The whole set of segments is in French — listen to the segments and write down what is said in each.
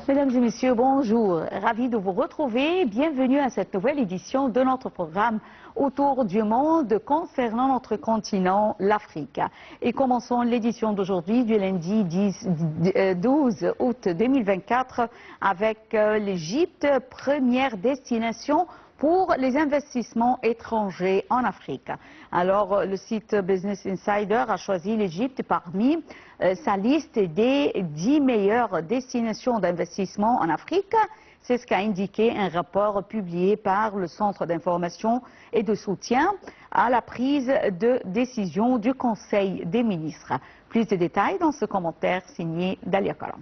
Mesdames et messieurs, bonjour. Ravi de vous retrouver. Bienvenue à cette nouvelle édition de notre programme Autour du monde concernant notre continent, l'Afrique. Et commençons l'édition d'aujourd'hui du lundi 12 août 2024 avec l'Égypte, première destination pour les investissements étrangers en Afrique. Alors, le site Business Insider a choisi l'Égypte parmi sa liste des 10 meilleures destinations d'investissement en Afrique. C'est ce qu'a indiqué un rapport publié par le Centre d'information et de soutien à la prise de décision du Conseil des ministres. Plus de détails dans ce commentaire signé Dalia Karam.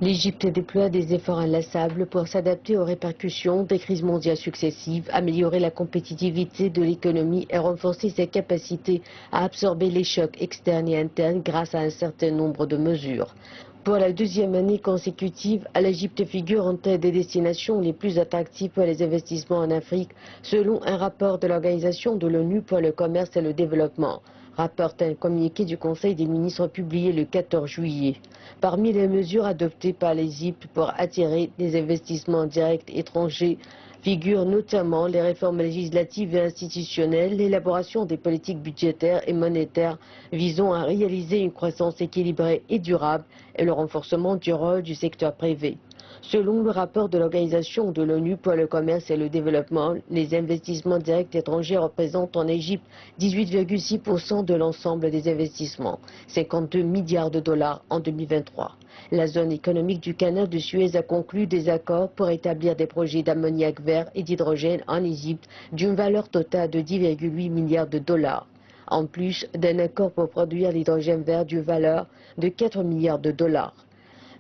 L'Égypte déploie des efforts inlassables pour s'adapter aux répercussions des crises mondiales successives, améliorer la compétitivité de l'économie et renforcer ses capacités à absorber les chocs externes et internes grâce à un certain nombre de mesures. Pour la deuxième année consécutive, l'Égypte figure en tête des destinations les plus attractives pour les investissements en Afrique, selon un rapport de l'Organisation de l'ONU pour le commerce et le développement. Rapporte un communiqué du Conseil des ministres publié le 14 juillet. Parmi les mesures adoptées par l'Égypte pour attirer des investissements directs étrangers figurent notamment les réformes législatives et institutionnelles, l'élaboration des politiques budgétaires et monétaires visant à réaliser une croissance équilibrée et durable et le renforcement du rôle du secteur privé. Selon le rapport de l'Organisation de l'ONU pour le commerce et le développement, les investissements directs étrangers représentent en Égypte 18,6% de l'ensemble des investissements, 52 milliards de dollars en 2023. La zone économique du canal de Suez a conclu des accords pour établir des projets d'ammoniac vert et d'hydrogène en Égypte d'une valeur totale de 10,8 milliards de dollars, en plus d'un accord pour produire l'hydrogène vert d'une valeur de 4 milliards de dollars.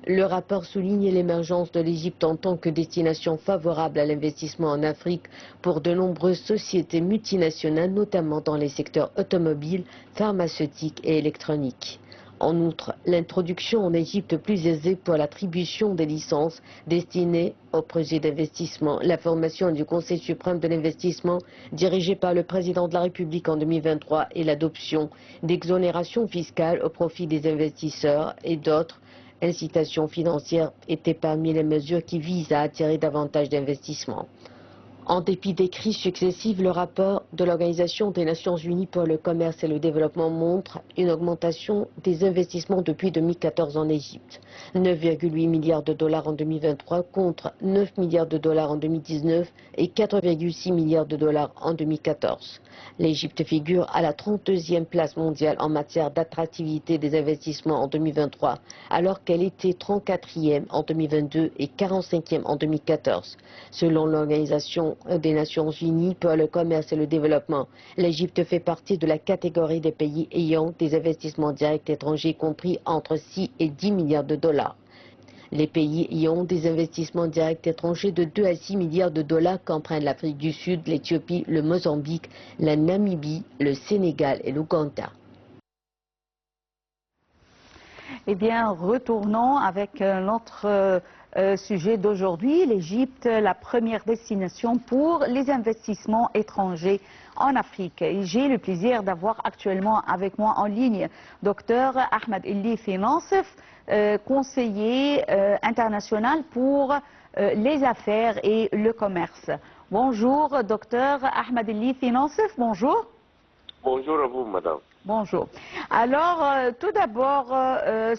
Le rapport souligne l'émergence de l'Égypte en tant que destination favorable à l'investissement en Afrique pour de nombreuses sociétés multinationales, notamment dans les secteurs automobiles, pharmaceutiques et électroniques. En outre, l'introduction en Égypte plus aisée pour l'attribution des licences destinées aux projets d'investissement, la formation du Conseil suprême de l'investissement dirigé par le président de la République en 2023 et l'adoption d'exonérations fiscales au profit des investisseurs et d'autres incitations financières étaient parmi les mesures qui visent à attirer davantage d'investissements. En dépit des crises successives, le rapport de l'Organisation des Nations Unies pour le commerce et le développement montre une augmentation des investissements depuis 2014 en Égypte. 9,8 milliards de dollars en 2023 contre 9 milliards de dollars en 2019 et 4,6 milliards de dollars en 2014. L'Égypte figure à la 32e place mondiale en matière d'attractivité des investissements en 2023, alors qu'elle était 34e en 2022 et 45e en 2014. Selon l'Organisation des Nations Unies pour le commerce et le développement, l'Égypte fait partie de la catégorie des pays ayant des investissements directs étrangers compris entre 6 et 10 milliards de dollars. Les pays ayant des investissements directs étrangers de 2 à 6 milliards de dollars comprennent l'Afrique du Sud, l'Éthiopie, le Mozambique, la Namibie, le Sénégal et l'Ouganda. Eh bien, retournons avec notre sujet d'aujourd'hui, l'Égypte, la première destination pour les investissements étrangers en Afrique. Et j'ai le plaisir d'avoir actuellement avec moi en ligne Dr Ahmed Elif Nassef, conseiller international pour les affaires et le commerce. Bonjour, Dr Ahmed Elif Nassef, bonjour. Bonjour à vous, madame. Bonjour. Alors, tout d'abord,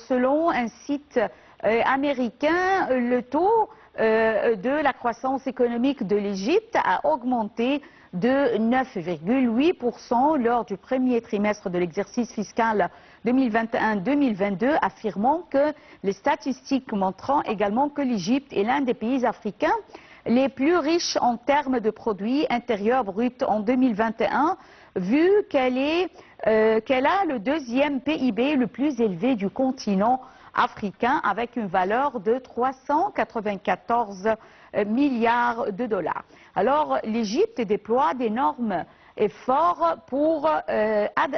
selon un site américain, le taux de la croissance économique de l'Égypte a augmenté de 9,8% lors du premier trimestre de l'exercice fiscal 2021-2022, affirmant que les statistiques montrant également que l'Égypte est l'un des pays africains les plus riches en termes de produits intérieurs bruts en 2021, vu qu'elle a le deuxième PIB le plus élevé du continent africain, avec une valeur de 394 milliards de dollars. Alors, l'Égypte déploie d'énormes efforts pour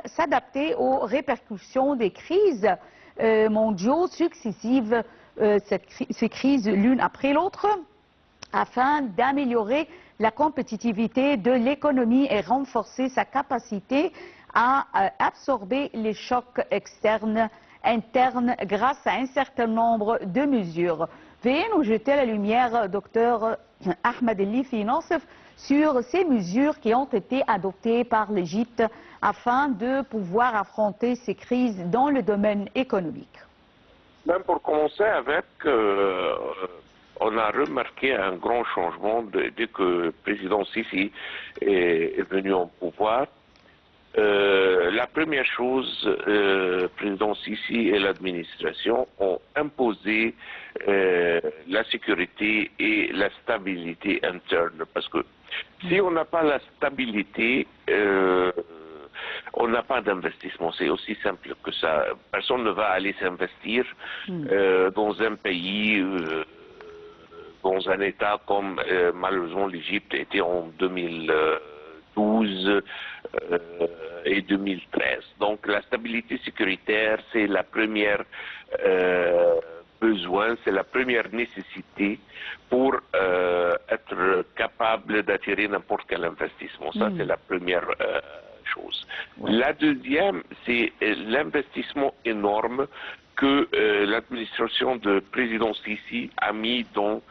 s'adapter aux répercussions des crises mondiales successives, ces crises l'une après l'autre, afin d'améliorer la compétitivité de l'économie et renforcer sa capacité à absorber les chocs externes interne grâce à un certain nombre de mesures. Veuillez nous jeter la lumière, docteur Ahmed El-Lifi Nassef, sur ces mesures qui ont été adoptées par l'Égypte afin de pouvoir affronter ces crises dans le domaine économique. Même pour commencer avec, on a remarqué un grand changement dès que le président Sisi est venu au pouvoir. La première chose, le président Sisi et l'administration ont imposé la sécurité et la stabilité interne. Parce que si on n'a pas la stabilité, on n'a pas d'investissement. C'est aussi simple que ça. Personne ne va aller s'investir dans un pays, dans un État comme malheureusement l'Égypte était en 2012 et 2013. Donc la stabilité sécuritaire, c'est la première besoin, c'est la première nécessité pour être capable d'attirer n'importe quel investissement. Ça, c'est la première chose. La deuxième, c'est l'investissement énorme que l'administration de président Sisi a mis dans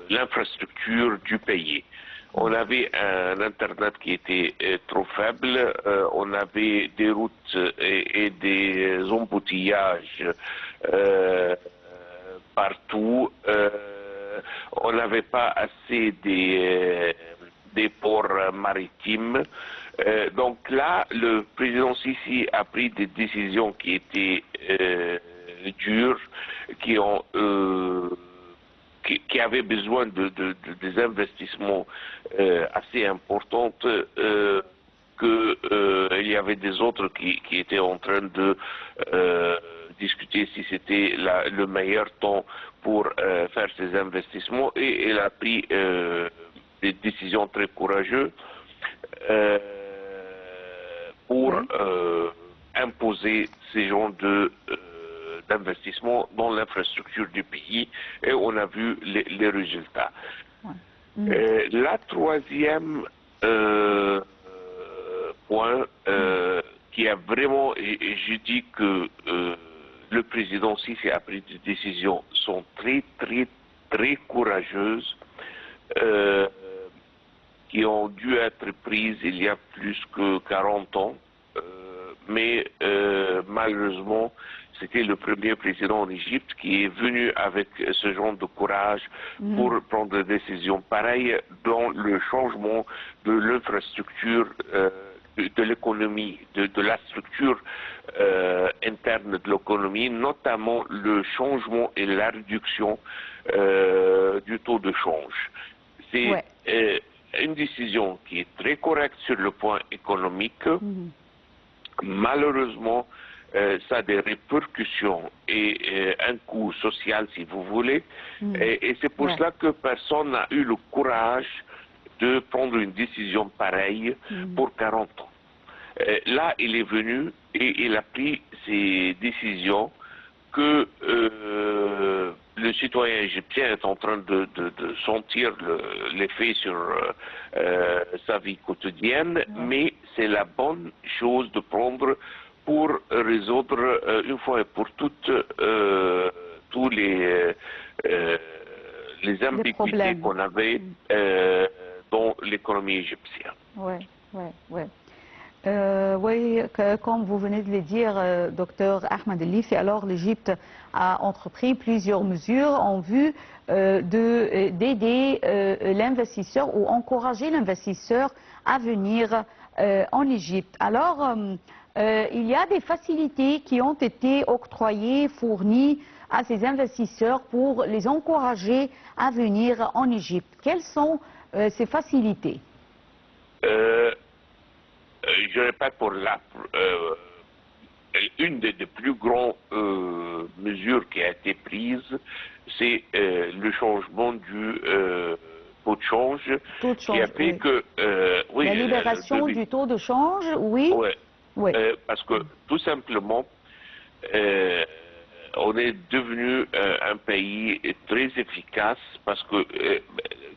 l'infrastructure du pays. On avait un Internet qui était trop faible, on avait des routes et des embouteillages partout, on n'avait pas assez des ports maritimes. Donc là, le président Sisi a pris des décisions qui étaient dures, qui avaient besoin des investissements assez importants, qu'il y avait des autres qui étaient en train de discuter si c'était le meilleur temps pour faire ces investissements, et elle a pris des décisions très courageuses pour imposer ces genres d'investissement dans l'infrastructure du pays, et on a vu les résultats. La troisième point qui a vraiment, et je dis que le président Sisi a pris des décisions sont très courageuses, qui ont dû être prises il y a plus que 40 ans, mais malheureusement, c'était le premier président en Égypte qui est venu avec ce genre de courage pour prendre des décisions pareilles dans le changement de l'infrastructure, de l'économie, de la structure interne de l'économie, notamment le changement et la réduction du taux de change. C'est une décision qui est très correcte sur le point économique. Malheureusement, ça a des répercussions et un coût social, si vous voulez. Et c'est pour cela que personne n'a eu le courage de prendre une décision pareille pour 40 ans. Là, il est venu et il a pris ces décisions que le citoyen égyptien est en train de sentir l'effet sur sa vie quotidienne, mais c'est la bonne chose de prendre pour résoudre une fois et pour toutes tous les ambiguïtés qu'on avait dans l'économie égyptienne. Oui. Oui, comme vous venez de le dire, docteur Ahmed El-Lifi, alors l'Égypte a entrepris plusieurs mesures en vue d'aider l'investisseur ou encourager l'investisseur à venir en Égypte. Alors, il y a des facilités qui ont été octroyées, fournies à ces investisseurs pour les encourager à venir en Égypte. Quelles sont ces facilités? Je répète, pour une des plus grandes mesures qui a été prise, c'est le changement du taux de change, qui a fait que... la libération du taux de change, oui. Parce que tout simplement, on est devenu un pays très efficace, parce que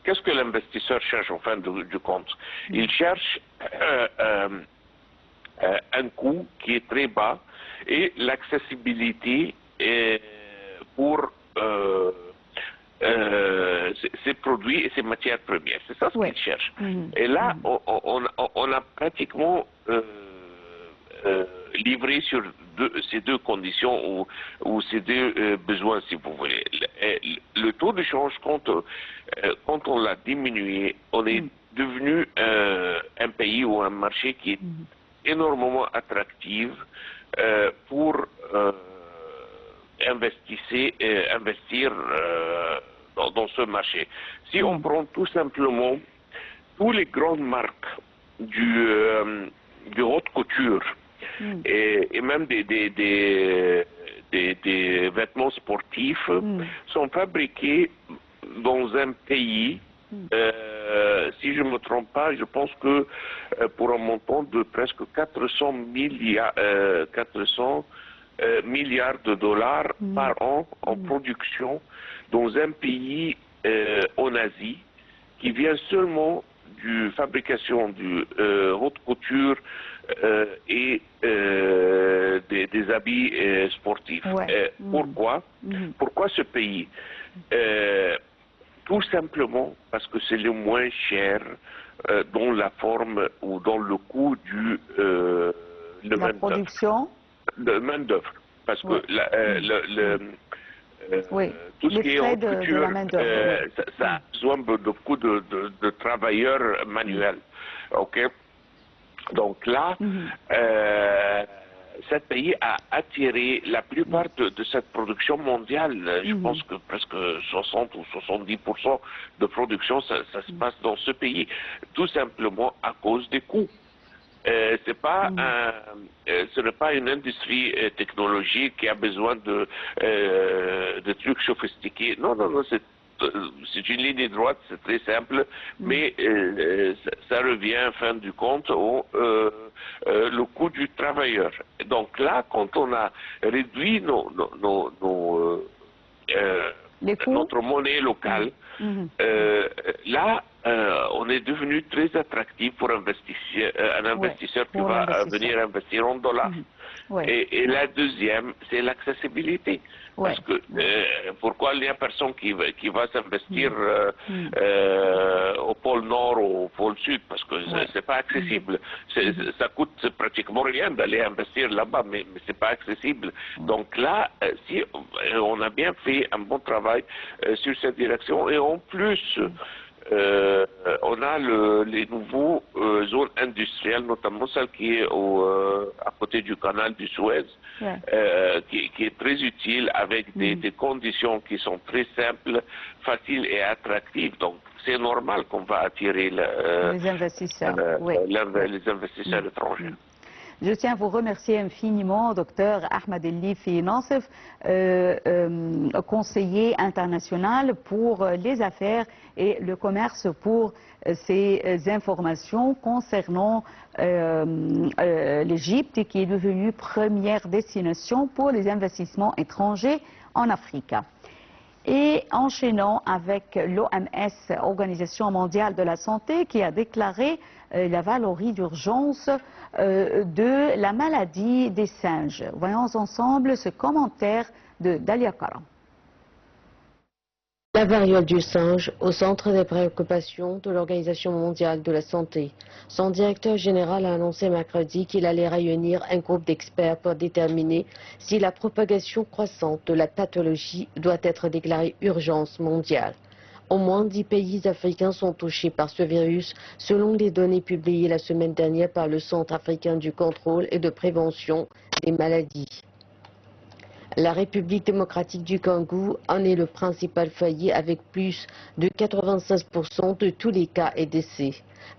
qu'est-ce que l'investisseur cherche en fin de compte? Il cherche un coût qui est très bas et l'accessibilité pour ces produits et ces matières premières. C'est ça ce qu'ils cherchent. Et là, on a pratiquement livré sur ces deux conditions ou ces deux besoins, si vous voulez. Le taux de change, quand on l'a diminué, on est devenu un pays ou un marché qui est énormément attractif pour investir dans ce marché. Si on prend tout simplement toutes les grandes marques de haute couture et même des vêtements sportifs sont fabriqués dans un pays, si je ne me trompe pas, je pense que pour un montant de presque 400 milliards de dollars par an en production dans un pays en Asie qui vient seulement de fabrication de haute couture et des habits sportifs. Pourquoi ce pays? Tout simplement parce que c'est le moins cher dans la forme ou dans le coût de la production de main-d'œuvre. Parce que tout ce qui est en couture, ça a besoin de beaucoup de travailleurs manuels. Ok. Donc là, ce pays a attiré la plupart de cette production mondiale. Je pense que presque 60 ou 70% de production, ça se passe dans ce pays, tout simplement à cause des coûts. Ce n'est pas une industrie technologique qui a besoin de trucs sophistiqués. Non, c'est une ligne droite, c'est très simple, mais ça revient en fin du compte au le coût du travailleur. Donc là, quand on a réduit notre monnaie locale, là, on est devenu très attractif pour un investisseur qui va venir investir en dollars. Et la deuxième, c'est l'accessibilité. Parce que pourquoi il n'y a personne qui va s'investir au pôle Nord ou au pôle Sud? Parce que c'est pas accessible. Ça coûte pratiquement rien d'aller investir là-bas, mais c'est pas accessible. Donc là, si on a bien fait un bon travail sur cette direction, et en plus, on a les nouveaux zones industrielles, notamment celle qui est à côté du canal du Suez, qui est très utile avec des conditions qui sont très simples, faciles et attractives. Donc c'est normal qu'on va attirer les investisseurs étrangers. Je tiens à vous remercier infiniment, docteur Ahmed Ellifi Nassef, conseiller international pour les affaires et le commerce, pour ces informations concernant l'Égypte, qui est devenue première destination pour les investissements étrangers en Afrique. Et enchaînons avec l'OMS, Organisation mondiale de la santé, qui a déclaré la valorie d'urgence de la maladie des singes. Voyons ensemble ce commentaire de Dalia Karam. La variole du singe au centre des préoccupations de l'Organisation mondiale de la santé. Son directeur général a annoncé mercredi qu'il allait réunir un groupe d'experts pour déterminer si la propagation croissante de la pathologie doit être déclarée urgence mondiale. Au moins 10 pays africains sont touchés par ce virus, selon les données publiées la semaine dernière par le Centre africain du contrôle et de prévention des maladies. La République démocratique du Congo en est le principal foyer avec plus de 96% de tous les cas et décès.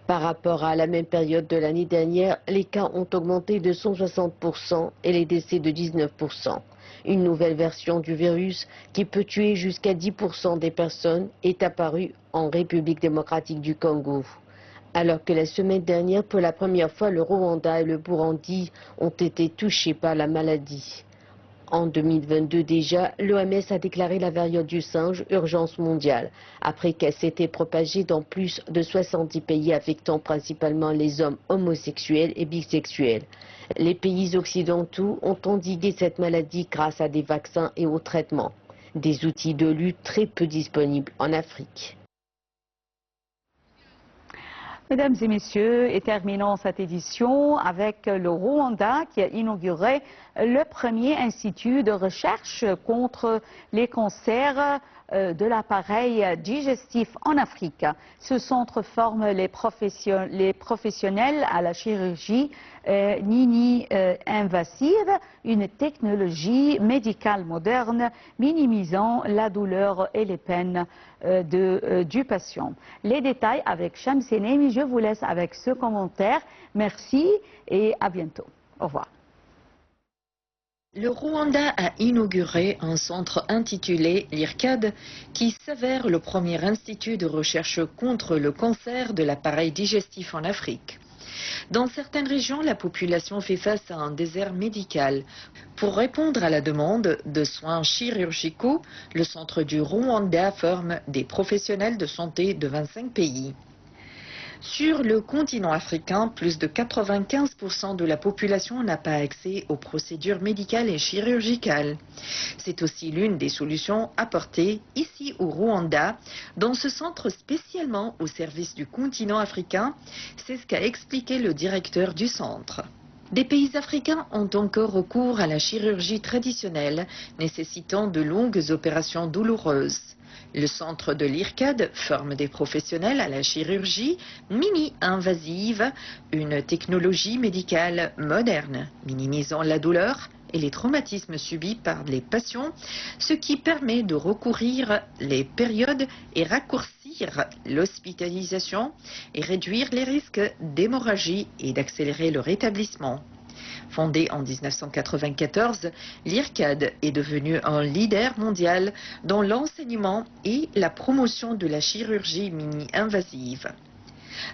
Par rapport à la même période de l'année dernière, les cas ont augmenté de 160% et les décès de 19%. Une nouvelle version du virus qui peut tuer jusqu'à 10% des personnes est apparue en République démocratique du Congo. Alors que la semaine dernière, pour la première fois, le Rwanda et le Burundi ont été touchés par la maladie. En 2022 déjà, l'OMS a déclaré la variole du singe urgence mondiale, après qu'elle s'était propagée dans plus de 70 pays affectant principalement les hommes homosexuels et bisexuels. Les pays occidentaux ont endigué cette maladie grâce à des vaccins et aux traitements, des outils de lutte très peu disponibles en Afrique. Mesdames et messieurs, et terminons cette édition avec le Rwanda qui a inauguré le premier institut de recherche contre les cancers de l'appareil digestif en Afrique. Ce centre forme les professionnels à la chirurgie invasive, une technologie médicale moderne minimisant la douleur et les peines du patient. Les détails avec Shamsenemi, je vous laisse avec ce commentaire. Merci et à bientôt. Au revoir. Le Rwanda a inauguré un centre intitulé l'IRCAD qui s'avère le premier institut de recherche contre le cancer de l'appareil digestif en Afrique. Dans certaines régions, la population fait face à un désert médical. Pour répondre à la demande de soins chirurgicaux, le centre du Rwanda forme des professionnels de santé de 25 pays. Sur le continent africain, plus de 95% de la population n'a pas accès aux procédures médicales et chirurgicales. C'est aussi l'une des solutions apportées ici au Rwanda, dans ce centre spécialement au service du continent africain. C'est ce qu'a expliqué le directeur du centre. Des pays africains ont encore recours à la chirurgie traditionnelle, nécessitant de longues opérations douloureuses. Le centre de l'IRCAD forme des professionnels à la chirurgie mini-invasive, une technologie médicale moderne, minimisant la douleur et les traumatismes subis par les patients, ce qui permet de recourir les périodes et raccourcir l'hospitalisation et réduire les risques d'hémorragie et d'accélérer le rétablissement. Fondé en 1994, l'IRCAD est devenu un leader mondial dans l'enseignement et la promotion de la chirurgie mini-invasive.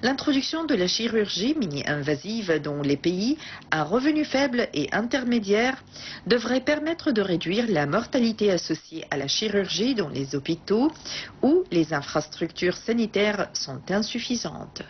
L'introduction de la chirurgie mini-invasive dans les pays à revenus faibles et intermédiaires devrait permettre de réduire la mortalité associée à la chirurgie dans les hôpitaux où les infrastructures sanitaires sont insuffisantes.